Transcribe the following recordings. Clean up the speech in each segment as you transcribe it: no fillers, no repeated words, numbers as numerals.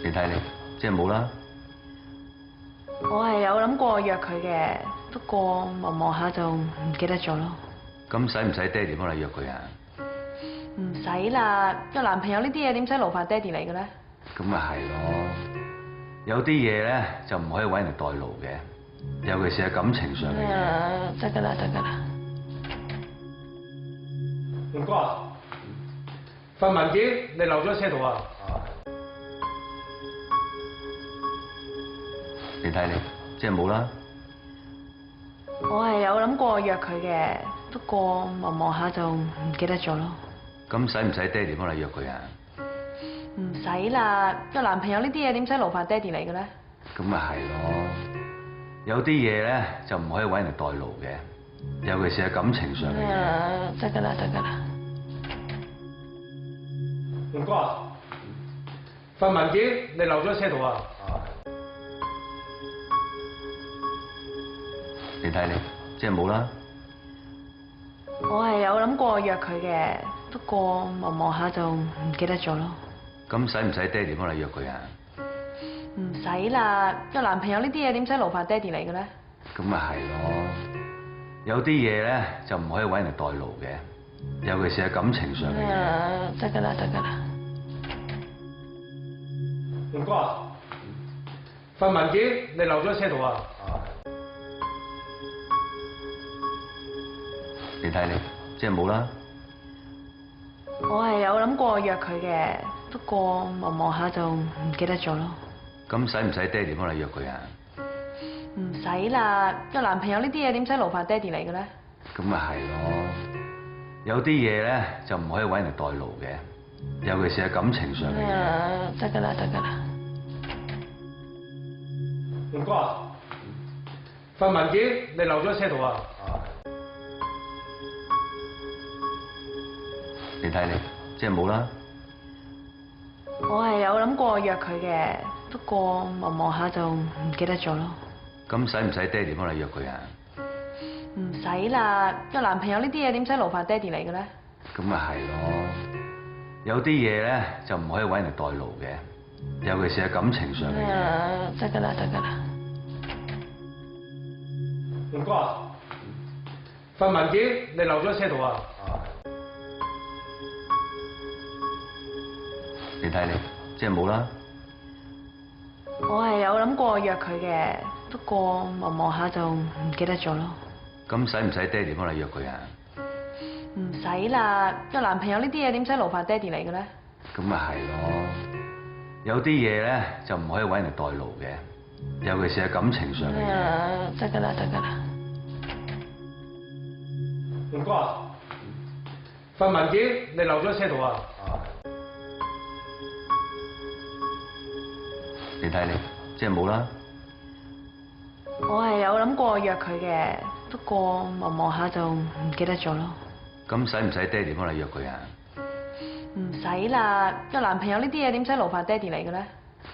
你睇你，即係冇啦。我係有諗過約佢嘅，不過望望下就唔記得咗咯。咁使唔使爹哋幫你約佢啊？唔使啦，有男朋友呢啲嘢點使勞煩爹哋嚟嘅咧？咁咪係咯，有啲嘢咧就唔可以揾人代勞嘅，尤其是係感情上嘅嘢。得㗎啦，得㗎啦。龍哥啊，份文件你漏咗喺車度啊？你睇你，即係冇啦。我係有諗過約佢嘅，不過望望下就唔記得咗咯。咁使唔使爹哋幫你約佢啊？唔使啦，有男朋友呢啲嘢點使勞煩爹哋嚟嘅咧？咁咪係咯，有啲嘢咧就唔可以揾人代勞嘅，尤其是係感情上嘅嘢。得㗎啦，得㗎啦。龍哥啊，份文件你漏咗喺車度啊？你睇你，即係冇啦。我係有諗過約佢嘅，不過望望下就唔記得咗咯。咁使唔使爹哋幫你約佢啊？唔使啦，有男朋友呢啲嘢點使勞煩爹哋嚟嘅咧？咁咪係咯，有啲嘢咧就唔可以揾人代勞嘅，尤其是係感情上嘅嘢。得㗎啦，得㗎啦。龍哥啊，份文件你漏咗喺車度啊？你睇你，即係冇啦。我係有諗過約佢嘅，不過望望下就唔記得咗咯。咁使唔使爹哋幫你約佢啊？唔使啦，有男朋友呢啲嘢點使勞煩爹哋嚟嘅咧？咁咪係咯，有啲嘢咧就唔可以揾人代勞嘅，尤其是係感情上嘅嘢。得㗎啦，得㗎啦。龍哥啊，份文件你漏咗喺車度啊？你睇你，即係冇啦。我係有諗過約佢嘅，不過望望下就唔記得咗咯。咁使唔使爹哋幫你約佢啊？唔使啦，有男朋友呢啲嘢點使勞煩爹哋嚟嘅咧？咁咪係咯，有啲嘢咧就唔可以揾人代勞嘅，尤其是係感情上嘅嘢。得㗎啦，得㗎啦。龍哥啊，份文件你漏咗喺車度啊？你睇你，即係冇啦。我係有諗過約佢嘅，不過望望下就唔記得咗咯。咁使唔使爹哋幫你約佢啊？唔使啦，有男朋友呢啲嘢點使勞煩爹哋嚟嘅咧？咁咪係咯，有啲嘢咧就唔可以揾人代勞嘅，尤其是係感情上嘅嘢。得㗎啦，得㗎啦。龍哥啊，份文件你漏咗喺車度啊？你睇你，即係冇啦。我係有諗過約佢嘅，不過望望下就唔記得咗咯。咁使唔使爹哋幫你約佢啊？唔使啦，有男朋友呢啲嘢點使勞煩爹哋嚟嘅咧？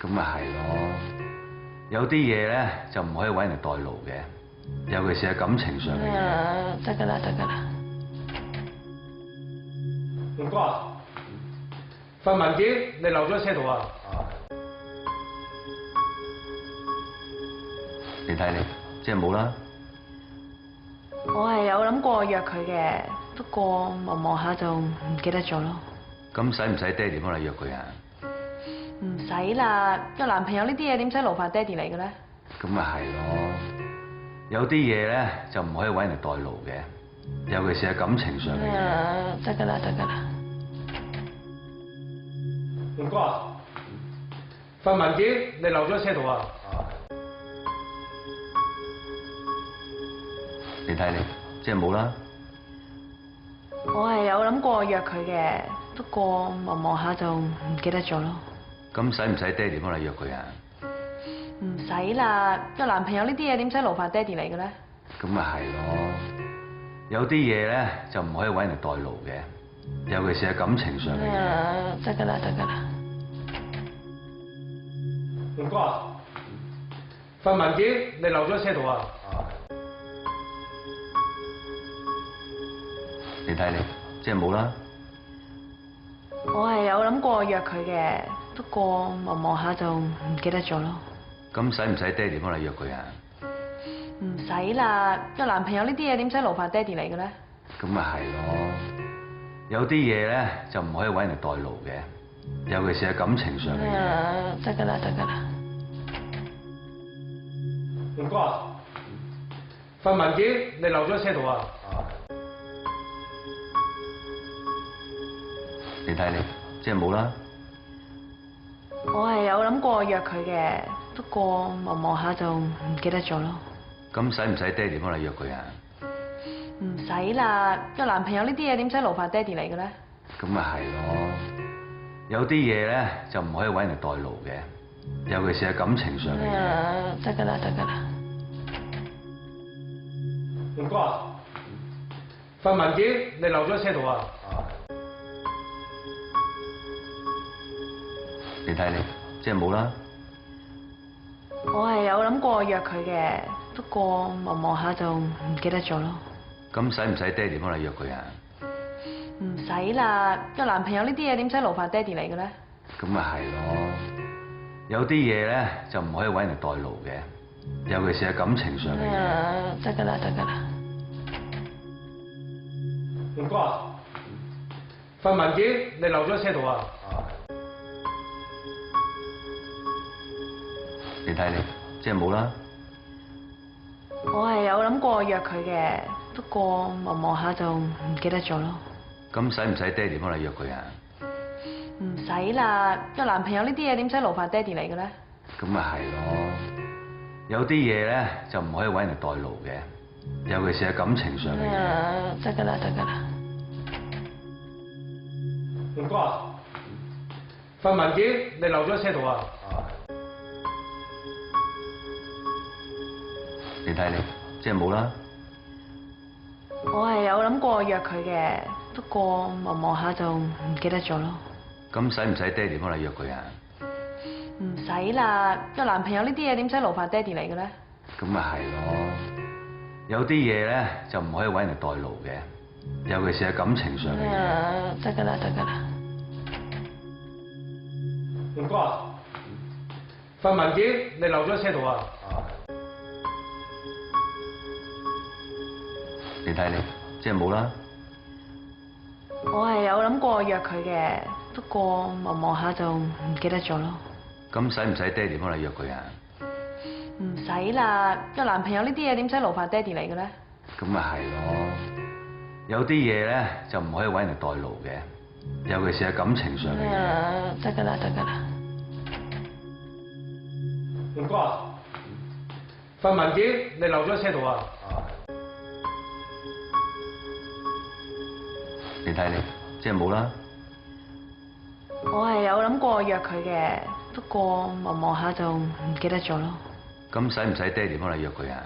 咁咪係咯，有啲嘢咧就唔可以揾人代勞嘅，尤其是係感情上嘅嘢。得㗎啦，得㗎啦。龍哥啊，份文件你漏咗喺車度啊？你睇你，即係冇啦。我係有諗過約佢嘅，不過望望下就唔記得咗咯。咁使唔使爹哋幫你約佢啊？唔使啦，有男朋友呢啲嘢點使勞煩爹哋嚟嘅咧？咁咪係咯，有啲嘢咧就唔可以揾人代勞嘅，尤其是係感情上嘅嘢。得㗎啦，得㗎啦。龍哥啊，份文件你漏咗喺車度啊？你睇你，即係冇啦。我係有諗過約佢嘅，不過望望下就唔記得咗咯。咁使唔使爹哋幫你約佢啊？唔使啦，有男朋友呢啲嘢點使勞煩爹哋嚟嘅咧？咁咪係咯，有啲嘢咧就唔可以揾人代勞嘅，尤其是係感情上嘅嘢。得㗎啦，得㗎啦。龍哥啊，份文件你漏咗喺車度啊？你睇你，即係冇啦。我係有諗過約佢嘅，不過望望下就唔記得咗咯。咁使唔使爹哋幫你約佢啊？唔使啦，有男朋友呢啲嘢點使勞煩爹哋嚟嘅咧？咁咪係咯，有啲嘢咧就唔可以揾人代勞嘅，尤其是係感情上嘅嘢。得㗎啦，得㗎啦。龍哥啊，份文件你漏咗喺車度啊？你睇你，即係冇啦。我係有諗過約佢嘅，不過望望下就唔記得咗咯。咁使唔使爹哋幫你約佢啊？唔使啦，有男朋友呢啲嘢點使勞煩爹哋嚟嘅咧？咁咪係咯，有啲嘢咧就唔可以揾人代勞嘅，尤其是係感情上嘅嘢。得㗎啦，得㗎啦。龍哥啊，份文件你漏咗喺車度啊？你睇你，即係冇啦。我係有諗過約佢嘅，不過望望下就唔記得咗咯。咁使唔使爹哋幫你約佢啊？唔使啦，有男朋友呢啲嘢點使勞煩爹哋嚟嘅咧？咁咪係咯，有啲嘢咧就唔可以揾人代勞嘅，尤其是係感情上嘅嘢。得㗎啦，得㗎啦。龍哥啊，份文件你漏咗喺車度啊？你睇你，即係冇啦。我係有諗過約佢嘅，不過望望下就唔記得咗咯。咁使唔使爹哋幫你約佢啊？唔使啦，有男朋友呢啲嘢點使勞煩爹哋嚟嘅咧？咁咪係咯，有啲嘢咧就唔可以揾人代勞嘅，尤其是係感情上嘅嘢。得㗎啦，得㗎啦。龍哥啊，份文件你漏咗喺車度啊？你睇你，即係冇啦。我係有諗過約佢嘅，不過望望下就唔記得咗咯。咁使唔使爹哋幫你約佢啊？唔使啦，有男朋友呢啲嘢點使勞煩爹哋嚟嘅咧？咁咪係咯，有啲嘢咧就唔可以揾人代勞嘅，尤其是係感情上嘅嘢。得㗎啦，得㗎啦。龍哥啊，份文件你漏咗喺車度啊？你睇你，即係冇啦。我係有諗過約佢嘅，不過望望下就唔記得咗咯。咁使唔使爹哋幫你約佢啊？唔使啦，有男朋友呢啲嘢點使勞煩爹哋嚟嘅咧？咁咪係咯，有啲嘢咧就唔可以揾人代勞嘅，尤其是係感情上嘅嘢。得㗎啦，得㗎啦。龍哥啊，份文件你漏咗喺車度啊？你睇你，即係冇啦。我係有諗過約佢嘅，不過望望下就唔記得咗咯。咁使唔使爹哋幫你約佢啊？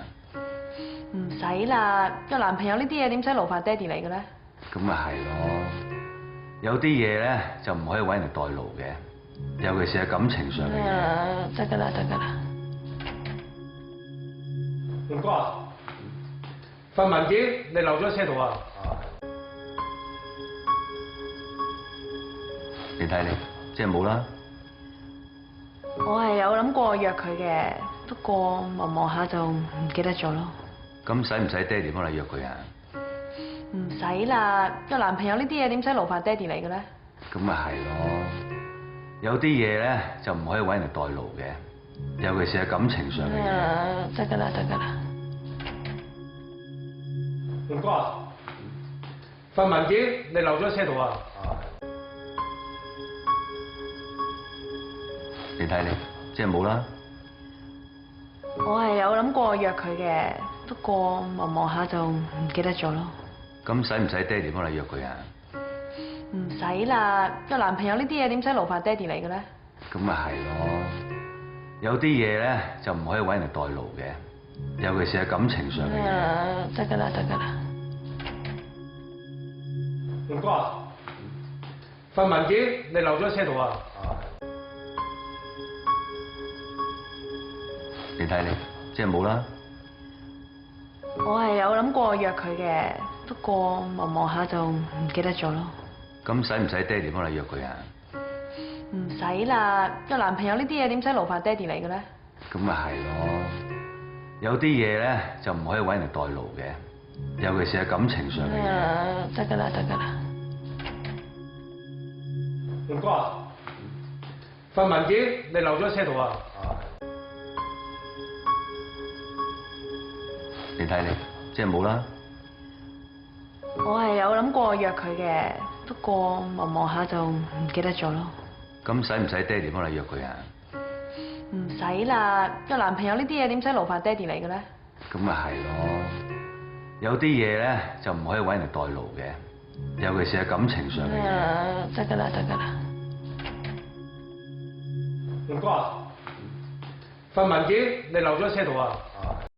唔使啦，有男朋友呢啲嘢點使勞煩爹哋嚟嘅咧？咁咪係咯，有啲嘢咧就唔可以揾人代勞嘅，尤其是係感情上嘅嘢。得㗎啦，得㗎啦。龍哥啊，份文件你漏咗喺車度啊？你睇你，即係冇啦。我係有諗過約佢嘅，不過望望下就唔記得咗咯。咁使唔使爹哋幫你約佢啊？唔使啦，有男朋友呢啲嘢點使勞煩爹哋嚟嘅咧？咁咪係咯，有啲嘢咧就唔可以揾人代勞嘅，尤其是係感情上嘅嘢。得㗎啦，得㗎啦。龍哥啊，份文件你漏咗喺車度啊？你睇你，即係冇啦。我係有諗過約佢嘅，不過望望下就唔記得咗咯。咁使唔使爹哋幫你約佢啊？唔使啦，有男朋友呢啲嘢點使勞煩爹哋嚟嘅咧？咁咪係咯，有啲嘢咧就唔可以揾人代勞嘅，尤其是係感情上嘅嘢。得㗎啦，得㗎啦。龍哥啊，份文件你漏咗喺車度啊？你睇你，即係冇啦。我係有諗過約佢嘅，不過望望下就唔記得咗咯。咁使唔使爹哋幫你約佢啊？唔使啦，有男朋友呢啲嘢點使勞煩爹哋嚟嘅咧？咁咪係咯，有啲嘢咧就唔可以揾人哋代勞嘅，尤其是係感情上嘅嘢。得㗎啦，得㗎啦。龍哥啊，份文件你漏咗喺車度啊！你睇你，即係冇啦。我係有諗過約佢嘅，不過望下就唔記得咗咯。咁使唔使爹哋幫你約佢啊？唔使啦，有男朋友呢啲嘢點使勞煩爹哋嚟嘅咧？咁咪係咯，有啲嘢咧就唔可以揾人哋代勞嘅，尤其是係感情上嘅嘢。得㗎啦，得㗎啦。龍哥啊，份文件你漏咗喺車度啊！